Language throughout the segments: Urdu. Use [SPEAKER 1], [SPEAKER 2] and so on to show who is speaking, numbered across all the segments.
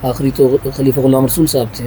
[SPEAKER 1] آخری تو خلیفہ غلام رسول صاحب تھے،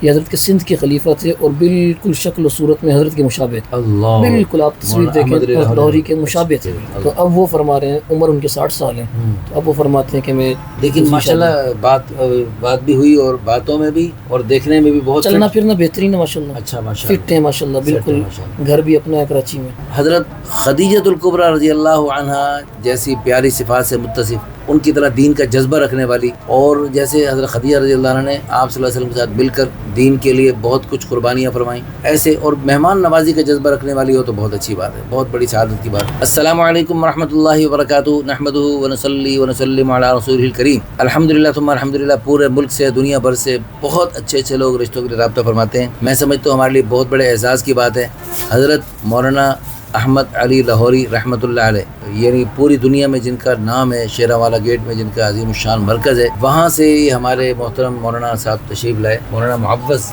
[SPEAKER 1] یہ حضرت کے سندھ کے خلیفہ تھے اور بالکل شکل و صورت میں حضرت کے مشابہ تھے، بالکل آپ تصویر دیکھیں لاہوری کے مشابہ تھے۔ تو اب وہ فرما رہے ہیں، عمر ان کے 60 سال ہیں، تو اب وہ فرماتے ہیں کہ میں
[SPEAKER 2] لیکن ماشاءاللہ بات بھی ہوئی اور باتوں میں بھی اور دیکھنے میں بھی بہت
[SPEAKER 1] چلنا پھرنا بہترین ہے ماشاءاللہ،
[SPEAKER 2] اچھا ماشاءاللہ
[SPEAKER 1] فٹ ہے ماشاءاللہ، بالکل گھر بھی اپنا ہے کراچی میں۔
[SPEAKER 2] حضرت خدیجۃ الکبریٰ رضی اللہ عنہا جیسی پیاری صفات سے متصف، ان کی طرح دین کا جذبہ رکھنے والی، اور جیسے حضرت خدیجہ رضی اللہ عنہ نے آپ صلی اللہ علیہ وسلم کے ساتھ مل کر دین کے لیے بہت کچھ قربانیاں فرمائیں، ایسے اور مہمان نوازی کا جذبہ رکھنے والی ہو تو بہت اچھی بات ہے، بہت بڑی سعادت کی بات ہے۔ السلام علیکم ورحمۃ اللہ وبرکاتہ، نحمدہ ونصلی ونسلم علی رسولہ الکریم۔ الحمدللہ ثم الحمدللہ، پورے ملک سے دنیا بھر سے بہت اچھے لوگ رشتوں کے لیے رابطہ فرماتے ہیں۔ میں سمجھتا ہوں ہمارے لیے بہت بڑے اعزاز کی بات ہے، حضرت مولانا احمد علی لاہوری رحمۃ اللہ علیہ، یعنی پوری دنیا میں جن کا نام ہے، شیراوالا گیٹ میں جن کا عظیم الشان مرکز ہے، وہاں سے ہمارے محترم مولانا صاحب تشریف لائے، مولانا معوض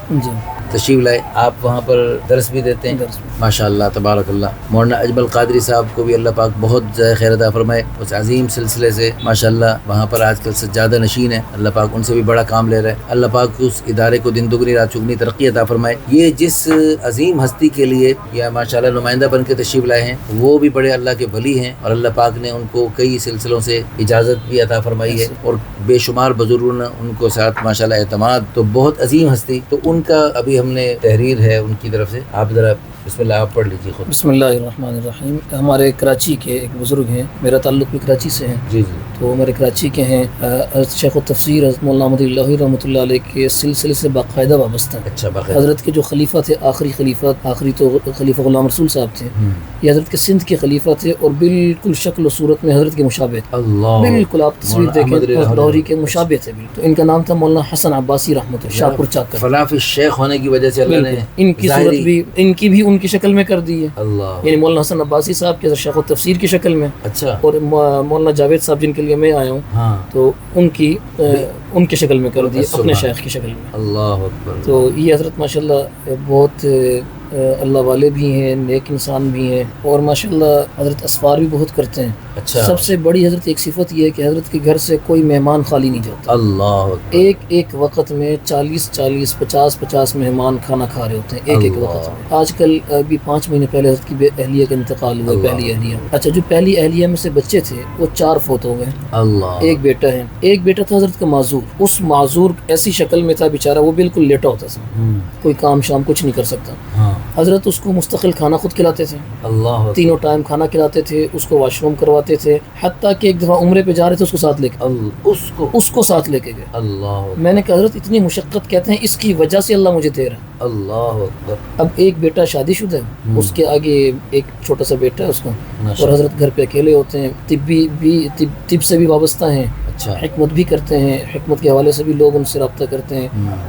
[SPEAKER 2] تشریف لائے، آپ وہاں پر درس بھی دیتے ہیں ماشاء اللہ تبارک اللہ۔ مولانا اجمل قادری صاحب کو بھی اللہ پاک بہت خیر عطا فرمائے، اس عظیم سلسلے سے ماشاء اللہ وہاں پر آج کل سجادہ نشین ہے، اللہ پاک ان سے بھی بڑا کام لے رہا ہے، اللہ پاک اس ادارے کو دن دگنی رات چگنی ترقی عطا فرمائے۔ یہ جس عظیم ہستی کے لیے یا ماشاء اللہ نمائندہ بن کے تشریف لائے ہیں، وہ بھی بڑے اللہ کے ولی ہیں، اور اللہ پاک نے ان کو کئی سلسلوں سے اجازت بھی عطا فرمائی ہے، اور بے شمار بزرگوں نے ان کو ساتھ ماشاء اللہ اعتماد، تو بہت عظیم ہستی۔ تو ان کا ابھی ہم نے تحریر ہے ان کی طرف سے، آپ ذرا بسم اللہ آپ پڑھ لیجیے خود۔
[SPEAKER 1] بسم اللہ الرحمن الرحیم۔ ہمارے کراچی کے ایک بزرگ ہیں، میرا تعلق بھی کراچی سے ہے،
[SPEAKER 2] جی
[SPEAKER 1] تو ہمارے کراچی کے ہیں، حضرت شیخ التفسیر حضرت مولانا احمد علی لاہوری رحمۃ اللہ علیہ کے سلسلے سے باقاعدہ وابستہ ہیں۔
[SPEAKER 2] اچھا
[SPEAKER 1] حضرت کے جو خلیفہ تھے، آخری تو خلیفہ غلام رسول صاحب تھے، یہ حضرت کے سندھ کے خلیفہ تھے اور بالکل شکل و صورت میں حضرت کے مشابہ تھے، بالکل آپ تصویر دیکھیں لاہوری کے مشابہ تھے بالکل۔ تو ان کا نام تھا مولانا حسن عباسی رحمۃ اللہ، شاہپور چاکر۔
[SPEAKER 2] فلاں شیخ ہونے کی وجہ سے اللہ نے
[SPEAKER 1] ان کی صورت بھی ان کی بھی ان کی شکل میں کر دی ہے،
[SPEAKER 2] اللہ،
[SPEAKER 1] یعنی مولانا حسن عباسی صاحب کے شیخ التفسیر کی شکل میں،
[SPEAKER 2] اچھا،
[SPEAKER 1] اور مولانا جاوید صاحب جن کے لیے میں آیا ہوں، تو ان کی شکل میں کر دی، اپنے شیخ کی شکل میں۔
[SPEAKER 2] اللہ اکبر۔
[SPEAKER 1] تو یہ حضرت ماشاءاللہ بہت اللہ والے بھی ہیں، نیک انسان بھی ہیں، اور ماشاءاللہ حضرت اسفار بھی بہت کرتے ہیں۔
[SPEAKER 2] اچھا،
[SPEAKER 1] سب سے بڑی حضرت ایک صفت یہ ہے کہ حضرت کے گھر سے کوئی مہمان خالی نہیں جاتا،
[SPEAKER 2] اللہ اکبر۔
[SPEAKER 1] ایک وقت میں 40 50 مہمان کھانا کھا رہے ہوتے ہیں ایک وقت میں۔ آج کل ابھی 5 مہینے پہلے حضرت کی اہلیہ کا انتقال ہوا، پہلی اہلیہ، اچھا جو پہلی اہلیہ میں سے بچے تھے وہ 4 فوت ہو گئے،
[SPEAKER 2] اللہ،
[SPEAKER 1] ایک بیٹا ہے، ایک بیٹا تھا حضرت کا معذور، اس معذور ایسی شکل میں تھا بیچارہ، وہ بالکل لیٹا ہوتا تھا، کوئی کام شام کچھ نہیں کر سکتا، حضرت اس کو مستقل کھانا خود کھلاتے تھے،
[SPEAKER 2] اللہ،
[SPEAKER 1] تینوں ٹائم کھانا کھلاتے تھے، اس کو واش روم کرواتے تھے، حتیٰ کہ ایک دفعہ عمرے پہ جا رہے تھے اس کو ساتھ لے کے اس کو ساتھ لے کے گئے۔
[SPEAKER 2] اللہ،
[SPEAKER 1] میں نے کہا حضرت اتنی مشقت کہتے ہیں اس کی وجہ سے اللہ مجھے دے رہا ہے۔
[SPEAKER 2] اللہ اکبر۔
[SPEAKER 1] اب ایک بیٹا شادی شدہ ہے، اس کے آگے ایک چھوٹا سا بیٹا ہے اس کا، اور حضرت گھر پہ اکیلے ہوتے ہیں، طب سے بھی وابستہ ہیں، حکمت بھی کرتے ہیں، حکمت کے حوالے سے بھی لوگ ان سے رابطہ کرتے ہیں،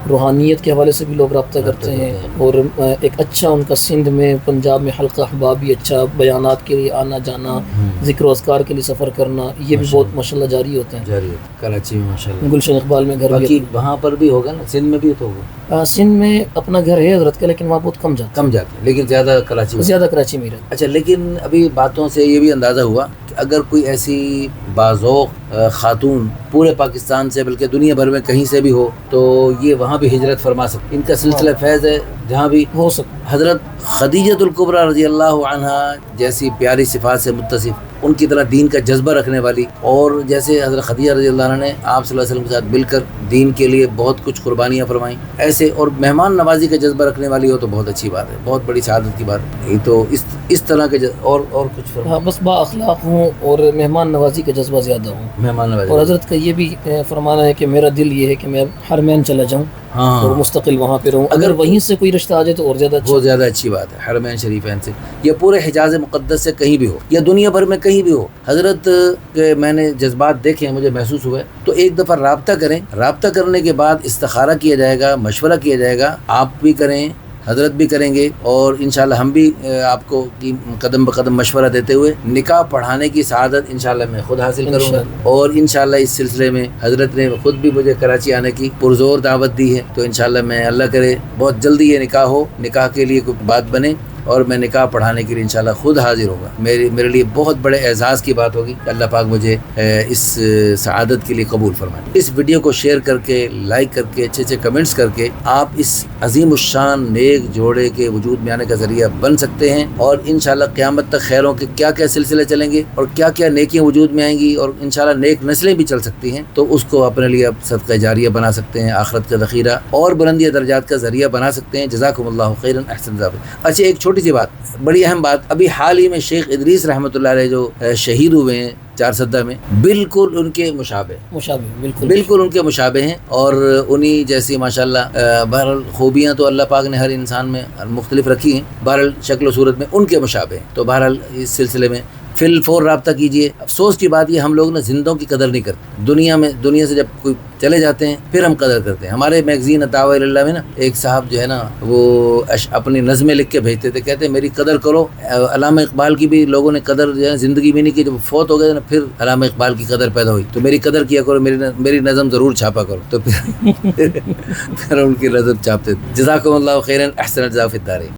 [SPEAKER 1] روحانیت کے حوالے سے بھی لوگ رابطہ کرتے ہیں، اور ایک اچھا ان کا سندھ میں پنجاب میں حلقہ احبابی، اچھا بیانات کے لیے آنا جانا، ذکر و اذکار کے لیے سفر کرنا، یہ بھی بہت ماشاءاللہ جاری ہوتے ہیں۔
[SPEAKER 2] کراچی میں ماشاءاللہ،
[SPEAKER 1] گلشن اقبال میں گھر بھی،
[SPEAKER 2] وہاں پر بھی ہوگا نا، سندھ میں بھی تو ہوگا،
[SPEAKER 1] سندھ میں اپنا گھر ہے حضرت کا، لیکن وہاں بہت کم جاتے
[SPEAKER 2] ہیں، لیکن زیادہ کراچی میں
[SPEAKER 1] ہی رہتے۔
[SPEAKER 2] اچھا، لیکن ابھی باتوں سے یہ بھی اندازہ ہوا کہ اگر کوئی ایسی باذوق خاتون پورے پاکستان سے بلکہ دنیا بھر میں کہیں سے بھی ہو تو یہ وہاں بھی ہجرت فرما سکتی، ان کا سلسلہ فیض ہے جہاں بھی
[SPEAKER 1] ہو سکتا۔
[SPEAKER 2] حضرت خدیجۃ الکبریٰ رضی اللہ عنہا جیسی پیاری صفات سے متصف، ان کی طرح دین کا جذبہ رکھنے والی، اور جیسے حضرت خدیجہ رضی اللہ عنہ نے آپ صلی اللہ علیہ وسلم کے ساتھ مل کر دین کے لیے بہت کچھ قربانیاں فرمائیں، ایسے اور مہمان نوازی کا جذبہ رکھنے والی ہو تو بہت اچھی بات ہے، بہت بڑی سعادت کی بات ہے۔ تو اس طرح کے اور کچھ فرمائیں۔
[SPEAKER 1] بس با اخلاق ہوں اور مہمان نوازی کا جذبہ زیادہ ہوں،
[SPEAKER 2] مہمان نوازی، اور
[SPEAKER 1] حضرت کا یہ بھی فرمانا ہے کہ میرا دل یہ ہے کہ میں حرمین چلا جاؤں اور مستقل وہاں پہ رہوں، اگر وہیں سے کوئی رشتہ آ جائے تو اور زیادہ
[SPEAKER 2] اچھی بات ہے، حرمین شریفین سے یا پورے حجاز مقدس سے کہیں بھی ہو یا دنیا بھر میں کہیں بھی ہو، حضرت کے میں نے جذبات دیکھے ہیں، مجھے محسوس ہوئے، تو ایک دفعہ رابطہ کریں، رابطہ کرنے کے بعد استخارہ کیا جائے گا، مشورہ کیا جائے گا، آپ بھی کریں، حضرت بھی کریں گے، اور انشاءاللہ ہم بھی آپ کو قدم بقدم مشورہ دیتے ہوئے نکاح پڑھانے کی سعادت انشاءاللہ میں خود حاصل کروں گا، اور انشاءاللہ اس سلسلے میں حضرت نے خود بھی مجھے کراچی آنے کی پرزور دعوت دی ہے، تو انشاءاللہ میں اللہ کرے بہت جلدی یہ نکاح ہو، نکاح کے لیے کوئی بات بنے، اور میں نکاح پڑھانے کے لیے انشاءاللہ خود حاضر ہوں گا. میرے لیے بہت بڑے اعزاز کی بات ہوگی کہ اللہ پاک مجھے اس سعادت کے لیے قبول فرمائے. اس ویڈیو کو شیئر کر کے، لائک کر کے، اچھے اچھے کمنٹس کر کے آپ اس عظیم الشان نیک جوڑے کے وجود میں آنے کا ذریعہ بن سکتے ہیں. اور انشاءاللہ قیامت تک خیروں کے کیا کیا سلسلے چلیں گے اور کیا کیا نیکیاں وجود میں آئیں گی اور انشاءاللہ نیک نسلیں بھی چل سکتی ہیں، تو اس کو اپنے لیے اب صدقہ جاریہ بنا سکتے ہیں، آخرت کا ذخیرہ اور بلندی درجات کا ذریعہ بنا سکتے ہیں. جزاکم اللہ خیرا احسن ذابط. اچھا ایک چھوٹی سی بات، بڑی اہم بات، ابھی حال ہی میں شیخ ادریس رحمۃ اللہ علیہ جو شہید ہوئے ہیں چارسدہ میں، بالکل ان کے مشابہ بالکل ان کے مشابہ ہیں. اور انہی جیسی ماشاءاللہ بہرحال خوبیاں تو اللہ پاک نے ہر انسان میں مختلف رکھی ہیں، بہرحال شکل و صورت میں ان کے مشابہ ہیں. تو بہرحال اس سلسلے میں فی الفور رابطہ کیجئے. افسوس کی بات یہ ہم لوگ نا زندوں کی قدر نہیں کرتے. دنیا سے جب کوئی چلے جاتے ہیں پھر ہم قدر کرتے ہیں. ہمارے میگزین دعویٰ اللہ میں نا ایک صاحب جو ہے نا وہ اپنی نظمیں لکھ کے بھیجتے تھے، کہتے ہیں میری قدر کرو. علامہ اقبال کی بھی لوگوں نے قدر جو ہے زندگی میں نہیں کی، جب فوت ہو گئے نا پھر علامہ اقبال کی قدر پیدا ہوئی. تو میری قدر کیا کرو، میری نظم ضرور چھاپا کرو. تو پھر ان کی نظم چھاپتے تھے. جزاکم اللہ خیرا احسن الجزاء فی الدارین.